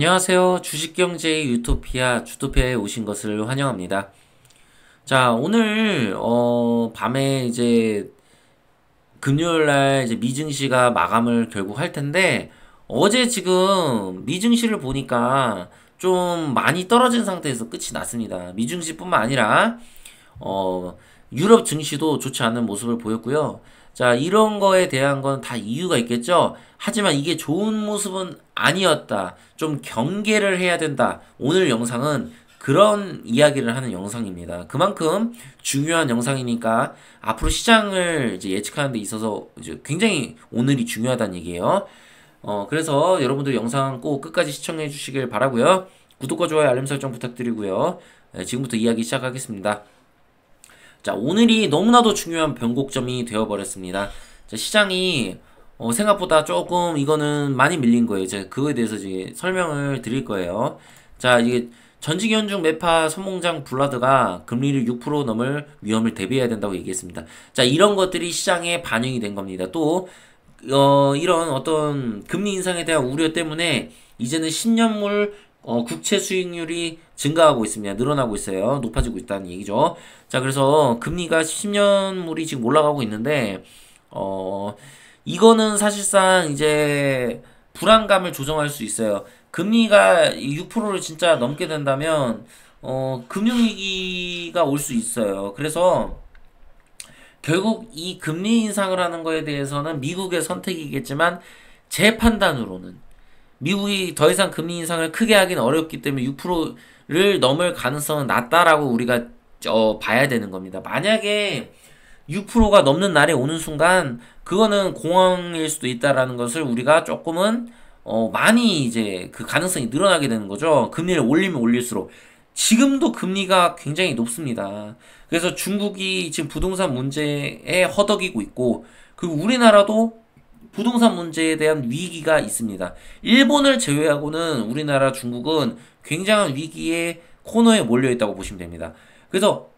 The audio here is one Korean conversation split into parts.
안녕하세요. 주식경제의 유토피아, 주토피아에 오신 것을 환영합니다. 자, 오늘, 밤에 이제, 금요일날 이제 미증시가 마감을 결국 할 텐데, 어제 지금 미증시를 보니까 좀 많이 떨어진 상태에서 끝이 났습니다. 미증시뿐만 아니라, 어, 유럽 증시도 좋지 않은 모습을 보였고요. 자, 이런 거에 대한 건 다 이유가 있겠죠? 하지만 이게 좋은 모습은 아니었다. 좀 경계를 해야 된다. 오늘 영상은 그런 이야기를 하는 영상입니다. 그만큼 중요한 영상이니까 앞으로 시장을 이제 예측하는 데 있어서 이제 굉장히 오늘이 중요하다는 얘기예요. 그래서 여러분들 영상 꼭 끝까지 시청해 주시길 바라고요. 구독과 좋아요, 알림 설정 부탁드리고요. 네, 지금부터 이야기 시작하겠습니다. 자, 오늘이 너무나도 중요한 변곡점이 되어버렸습니다. 자, 시장이 생각보다 조금 이거는 많이 밀린 거예요. 제가 그거에 대해서 이제 설명을 드릴 거예요. 자, 이게 전직연중 매파 선봉장 블라드가 금리를 6% 넘을 위험을 대비해야 된다고 얘기했습니다. 자, 이런 것들이 시장에 반영이 된 겁니다. 또 이런 어떤 금리 인상에 대한 우려 때문에 이제는 10년물 국채 수익률이 증가하고 있습니다. 늘어나고 있어요. 높아지고 있다는 얘기죠. 자, 그래서 금리가 10년물이 지금 올라가고 있는데, 이거는 사실상 이제 불안감을 조정할 수 있어요. 금리가 6%를 진짜 넘게 된다면, 금융위기가 올 수 있어요. 그래서 결국 이 금리 인상을 하는 거에 대해서는 미국의 선택이겠지만, 제 판단으로는 미국이 더 이상 금리 인상을 크게 하긴 어렵기 때문에 6%를 넘을 가능성은 낮다라고 우리가 봐야 되는 겁니다. 만약에 6%가 넘는 날이 오는 순간 그거는 공황일 수도 있다라는 것을 우리가 조금은 많이 이제 그 가능성이 늘어나게 되는 거죠. 금리를 올리면 올릴수록 지금도 금리가 굉장히 높습니다. 그래서 중국이 지금 부동산 문제에 허덕이고 있고, 그리고 우리나라도 부동산 문제에 대한 위기가 있습니다. 일본을 제외하고는 우리나라, 중국은 굉장한 위기의 코너에 몰려있다고 보시면 됩니다. 그래서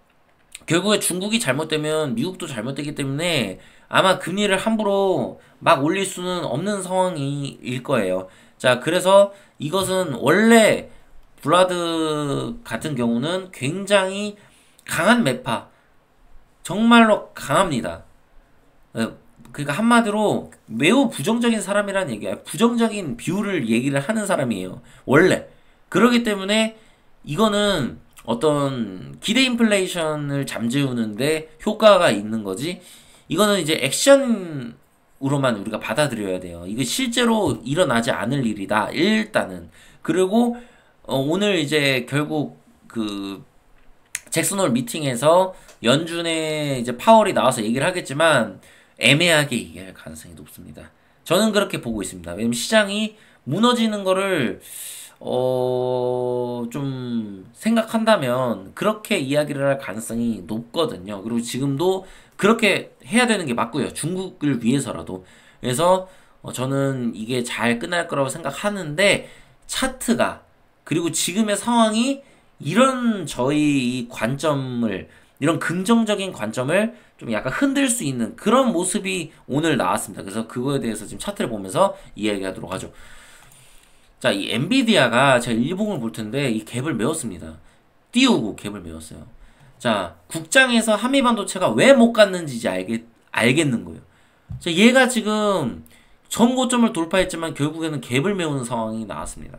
결국에 중국이 잘못되면 미국도 잘못되기 때문에 아마 금리를 함부로 막 올릴 수는 없는 상황일 거예요. 자, 그래서 이것은 원래 블라드 같은 경우는 굉장히 강한 매파, 정말로 강합니다. 그러니까 한마디로 매우 부정적인 사람이라는 얘기야. 부정적인 비율을 얘기를 하는 사람이에요. 원래. 그러기 때문에 이거는 어떤 기대 인플레이션을 잠재우는데 효과가 있는 거지. 이거는 이제 액션으로만 우리가 받아들여야 돼요. 이게 실제로 일어나지 않을 일이다. 일단은. 그리고 오늘 이제 결국 그 잭슨홀 미팅에서 연준의 이제 파월이 나와서 얘기를 하겠지만 애매하게 얘기할 가능성이 높습니다. 저는 그렇게 보고 있습니다. 왜냐면 시장이 무너지는 거를 좀 생각한다면 그렇게 이야기를 할 가능성이 높거든요. 그리고 지금도 그렇게 해야 되는 게 맞고요. 중국을 위해서라도. 그래서 저는 이게 잘 끝날 거라고 생각하는데, 차트가, 그리고 지금의 상황이 이런 저희 이 관점을, 이런 긍정적인 관점을 좀 약간 흔들 수 있는 그런 모습이 오늘 나왔습니다. 그래서 그거에 대해서 지금 차트를 보면서 이야기하도록 하죠. 자, 이 엔비디아가 제가 일봉을 볼 텐데 이 갭을 메웠습니다. 띄우고 갭을 메웠어요. 자, 국장에서 한미반도체가 왜 못 갔는지 이제 알겠는 거예요. 자, 얘가 지금 전고점을 돌파했지만 결국에는 갭을 메우는 상황이 나왔습니다.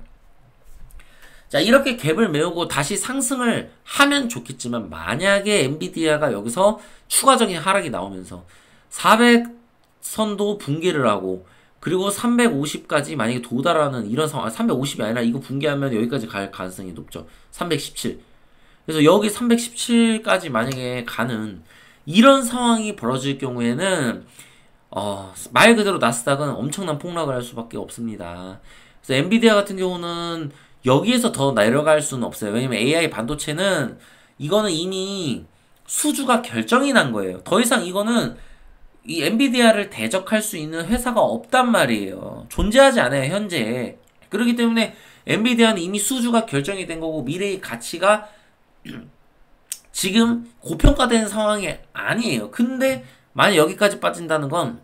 자, 이렇게 갭을 메우고 다시 상승을 하면 좋겠지만, 만약에 엔비디아가 여기서 추가적인 하락이 나오면서 400선도 붕괴를 하고, 그리고 350까지 만약에 도달하는 이런 상황, 350이 아니라 이거 붕괴하면 여기까지 갈 가능성이 높죠. 317. 그래서 여기 317까지 만약에 가는 이런 상황이 벌어질 경우에는 말 그대로 나스닥은 엄청난 폭락을 할 수밖에 없습니다. 그래서 엔비디아 같은 경우는 여기에서 더 내려갈 수는 없어요. 왜냐면 AI 반도체는 이거는 이미 수주가 결정이 난 거예요. 더 이상 이거는 이 엔비디아를 대적할 수 있는 회사가 없단 말이에요. 존재하지 않아요, 현재. 그렇기 때문에 엔비디아는 이미 수주가 결정이 된 거고, 미래의 가치가 지금 고평가된 상황이 아니에요. 근데 만약 여기까지 빠진다는 건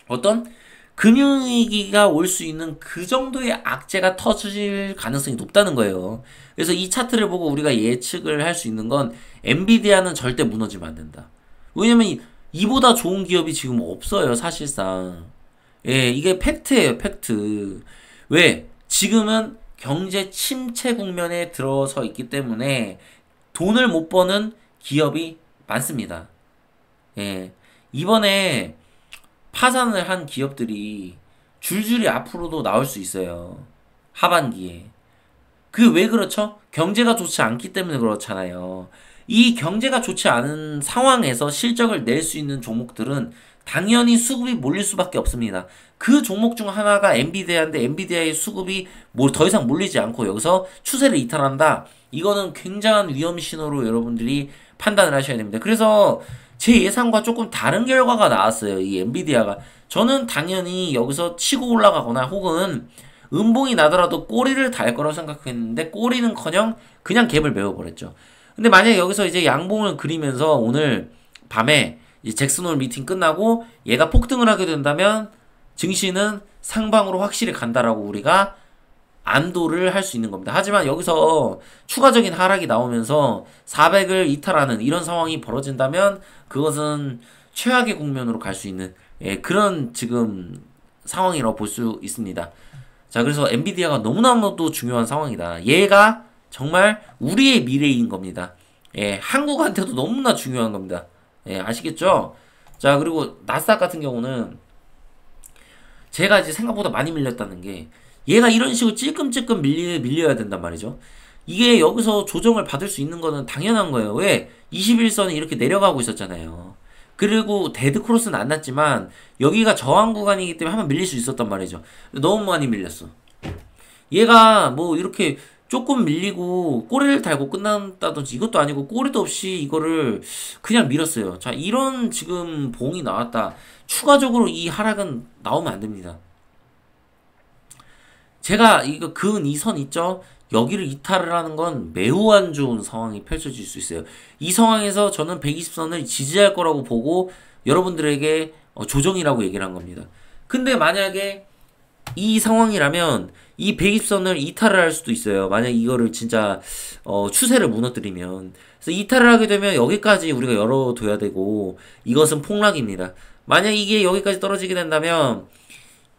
어떤 금융위기가 올 수 있는 그 정도의 악재가 터질 가능성이 높다는 거예요. 그래서 이 차트를 보고 우리가 예측을 할 수 있는 건 엔비디아는 절대 무너지면 안 된다. 왜냐면 이보다 좋은 기업이 지금 없어요, 사실상. 예, 이게 팩트예요, 팩트. 왜? 지금은 경제 침체 국면에 들어서 있기 때문에 돈을 못 버는 기업이 많습니다. 예. 이번에 파산을 한 기업들이 줄줄이 앞으로도 나올 수 있어요. 하반기에. 그 왜 그렇죠? 경제가 좋지 않기 때문에 그렇잖아요. 이 경제가 좋지 않은 상황에서 실적을 낼 수 있는 종목들은 당연히 수급이 몰릴 수밖에 없습니다. 그 종목 중 하나가 엔비디아인데 엔비디아의 수급이 더 이상 몰리지 않고 여기서 추세를 이탈한다. 이거는 굉장한 위험 신호로 여러분들이 판단을 하셔야 됩니다. 그래서 제 예상과 조금 다른 결과가 나왔어요. 이 엔비디아가. 저는 당연히 여기서 치고 올라가거나 혹은 음봉이 나더라도 꼬리를 달 거라고 생각했는데 꼬리는커녕 그냥 갭을 메워버렸죠. 근데 만약에 여기서 이제 양봉을 그리면서 오늘 밤에 이제 잭슨홀 미팅 끝나고 얘가 폭등을 하게 된다면 증시는 상방으로 확실히 간다라고 우리가 안도를 할 수 있는 겁니다. 하지만 여기서 추가적인 하락이 나오면서 400을 이탈하는 이런 상황이 벌어진다면 그것은 최악의 국면으로 갈 수 있는 그런 지금 상황이라고 볼 수 있습니다. 자, 그래서 엔비디아가 너무나도 중요한 상황이다. 얘가 정말 우리의 미래인 겁니다. 한국한테도 너무나 중요한 겁니다. 아시겠죠? 자, 그리고 나스닥 같은 경우는 제가 이제 생각보다 많이 밀렸다는 게 얘가 이런 식으로 찔끔찔끔 밀려야 된단 말이죠. 이게 여기서 조정을 받을 수 있는 거는 당연한 거예요. 왜? 21선이 이렇게 내려가고 있었잖아요. 그리고 데드크로스는 안 났지만 여기가 저항 구간이기 때문에 한번 밀릴 수 있었단 말이죠. 너무 많이 밀렸어. 얘가 뭐 이렇게 조금 밀리고 꼬리를 달고 끝난다든지 이것도 아니고 꼬리도 없이 이거를 그냥 밀었어요. 자, 이런 지금 봉이 나왔다. 추가적으로 이 하락은 나오면 안 됩니다. 제가 이거 그은 이 선 있죠? 여기를 이탈을 하는 건 매우 안 좋은 상황이 펼쳐질 수 있어요. 이 상황에서 저는 120선을 지지할 거라고 보고 여러분들에게 조정이라고 얘기를 한 겁니다. 근데 만약에 이 상황이라면 이 120선을 이탈을 할 수도 있어요. 만약 이거를 진짜 추세를 무너뜨리면. 그래서 이탈을 하게 되면 여기까지 우리가 열어둬야 되고 이것은 폭락입니다. 만약 이게 여기까지 떨어지게 된다면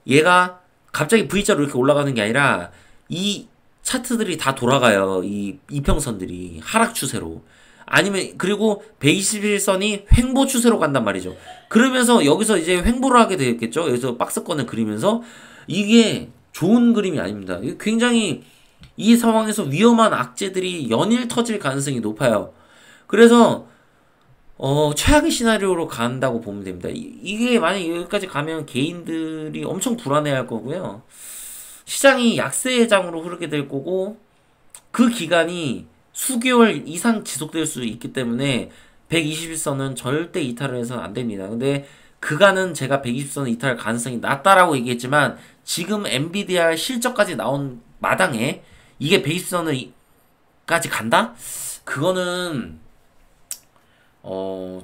얘가 갑자기 V자로 이렇게 올라가는 게 아니라 이 차트들이 다 돌아가요. 이 이평선들이 하락 추세로. 아니면 그리고 121선이 횡보 추세로 간단 말이죠. 그러면서 여기서 이제 횡보를 하게 되겠죠. 여기서 박스권을 그리면서 이게 좋은 그림이 아닙니다. 굉장히 이 상황에서 위험한 악재들이 연일 터질 가능성이 높아요. 그래서 최악의 시나리오로 간다고 보면 됩니다. 이게 만약 여기까지 가면 개인들이 엄청 불안해할 거고요. 시장이 약세장으로 흐르게 될 거고 그 기간이 수개월 이상 지속될 수 있기 때문에 121선은 절대 이탈을 해서는 안 됩니다. 근데 그간은 제가 120선 이탈 가능성이 낮다라고 얘기했지만 지금 엔비디아 실적까지 나온 마당에 이게 120선까지 간다? 그거는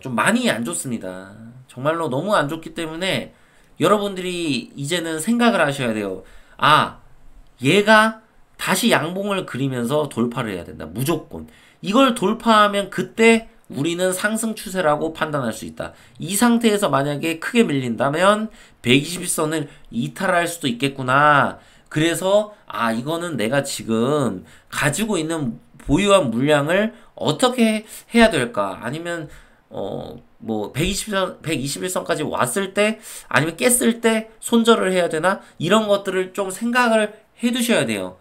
좀 많이 안 좋습니다. 정말로 너무 안 좋기 때문에 여러분들이 이제는 생각을 하셔야 돼요. 아, 얘가 다시 양봉을 그리면서 돌파를 해야 된다. 무조건. 이걸 돌파하면 그때 우리는 상승 추세라고 판단할 수 있다. 이 상태에서 만약에 크게 밀린다면 121선을 이탈할 수도 있겠구나. 그래서 이거는 내가 지금 가지고 있는 보유한 물량을 어떻게 해야 될까? 아니면 뭐 121선까지 왔을 때 아니면 깼을 때 손절을 해야 되나? 이런 것들을 좀 생각을 해 두셔야 돼요.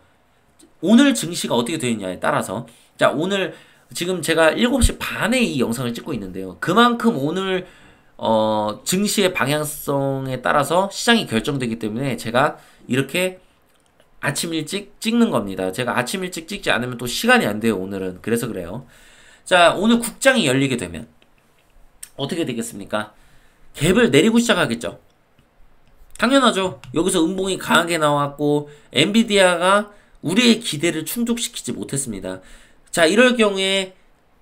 오늘 증시가 어떻게 되느냐에 따라서. 자, 오늘 지금 제가 7시 반에 이 영상을 찍고 있는데요. 그만큼 오늘 증시의 방향성에 따라서 시장이 결정되기 때문에 제가 이렇게 아침 일찍 찍는 겁니다. 제가 아침 일찍 찍지 않으면 또 시간이 안 돼요, 오늘은. 그래서 그래요. 자, 오늘 국장이 열리게 되면 어떻게 되겠습니까? 갭을 내리고 시작하겠죠. 당연하죠. 여기서 음봉이 강하게 나왔고 엔비디아가 우리의 기대를 충족시키지 못했습니다. 자, 이럴 경우에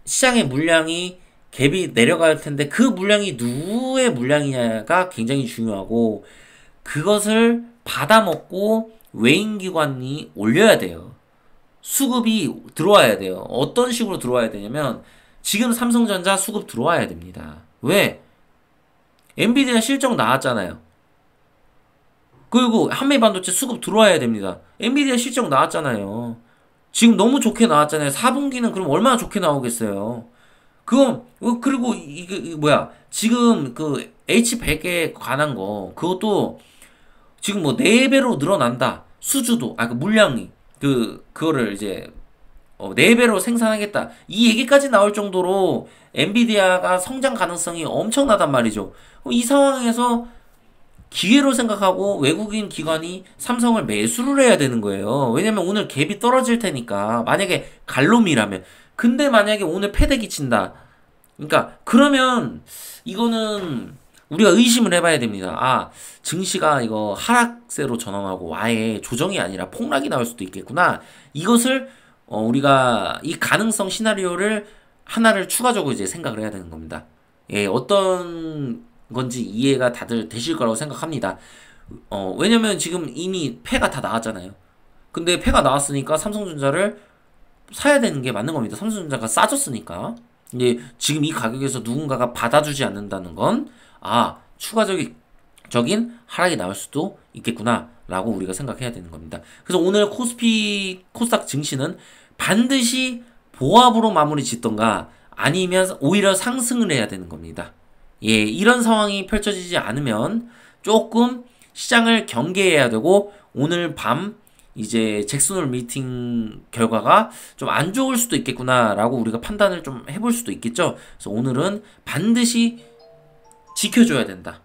시장의 물량이 갭이 내려갈 텐데 그 물량이 누구의 물량이냐가 굉장히 중요하고 그것을 받아먹고 외인기관이 올려야 돼요. 수급이 들어와야 돼요. 어떤 식으로 들어와야 되냐면 지금 삼성전자 수급 들어와야 됩니다. 왜? 엔비디아 실적 나왔잖아요. 그리고 한미반도체 수급 들어와야 됩니다. 엔비디아 실적 나왔잖아요. 지금 너무 좋게 나왔잖아요. 4분기는 그럼 얼마나 좋게 나오겠어요. 그럼 그리고 이게 뭐야? 지금 그 H100에 관한 거 그것도 지금 뭐 4배로 늘어난다. 수주도 그 물량이 그거를 이제 4배로 생산하겠다. 이 얘기까지 나올 정도로 엔비디아가 성장 가능성이 엄청나단 말이죠. 이 상황에서 기회로 생각하고 외국인 기관이 삼성을 매수를 해야 되는 거예요. 왜냐면 오늘 갭이 떨어질 테니까. 만약에 갈롬이라면. 근데 만약에 오늘 패대기 친다. 그러니까 그러면 이거는 우리가 의심을 해봐야 됩니다. 증시가 이거 하락세로 전환하고 아예 조정이 아니라 폭락이 나올 수도 있겠구나. 이것을 우리가 이 가능성 시나리오를 하나를 추가적으로 이제 생각을 해야 되는 겁니다. 예, 어떤 건지 이해가 다들 되실 거라고 생각합니다. 왜냐면 지금 이미 패가 다 나왔잖아요. 근데 패가 나왔으니까 삼성전자를 사야 되는 게 맞는 겁니다. 삼성전자가 싸졌으니까. 이제 지금 이 가격에서 누군가가 받아주지 않는다는 건 추가적인 하락이 나올 수도 있겠구나 라고 우리가 생각해야 되는 겁니다. 그래서 오늘 코스닥 증시는 반드시 보합으로 마무리 짓던가 아니면 오히려 상승을 해야 되는 겁니다. 예, 이런 상황이 펼쳐지지 않으면 조금 시장을 경계해야 되고 오늘 밤 이제 잭슨홀 미팅 결과가 좀 안 좋을 수도 있겠구나라고 우리가 판단을 좀 해볼 수도 있겠죠. 그래서 오늘은 반드시 지켜줘야 된다.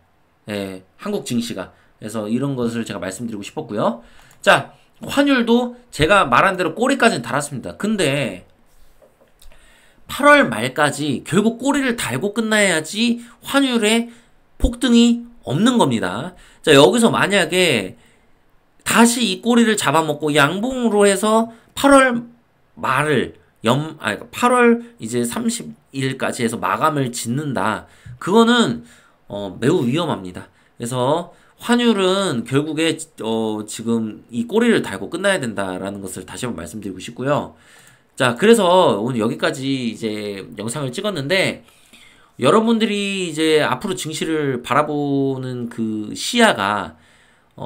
예, 한국 증시가. 그래서 이런 것을 제가 말씀드리고 싶었고요. 자, 환율도 제가 말한 대로 꼬리까지는 달았습니다. 근데 8월 말까지 결국 꼬리를 달고 끝나야지 환율에 폭등이 없는 겁니다. 자, 여기서 만약에 다시 이 꼬리를 잡아먹고 양봉으로 해서 8월 말을 8월 이제 30일까지 해서 마감을 짓는다. 그거는 매우 위험합니다. 그래서 환율은 결국에 지금 이 꼬리를 달고 끝나야 된다라는 것을 다시 한번 말씀드리고 싶고요. 자, 그래서 오늘 여기까지 이제 영상을 찍었는데 여러분들이 이제 앞으로 증시를 바라보는 그 시야가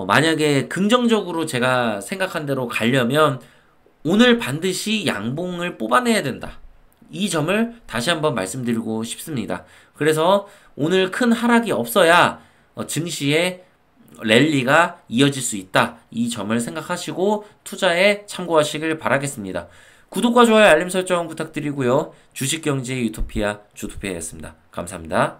만약에 긍정적으로 제가 생각한 대로 가려면 오늘 반드시 양봉을 뽑아내야 된다. 이 점을 다시 한번 말씀드리고 싶습니다. 그래서 오늘 큰 하락이 없어야 증시의 랠리가 이어질 수 있다. 이 점을 생각하시고 투자에 참고하시길 바라겠습니다. 구독과 좋아요, 알림 설정 부탁드리고요. 주식경제 유토피아 주토피아였습니다. 감사합니다.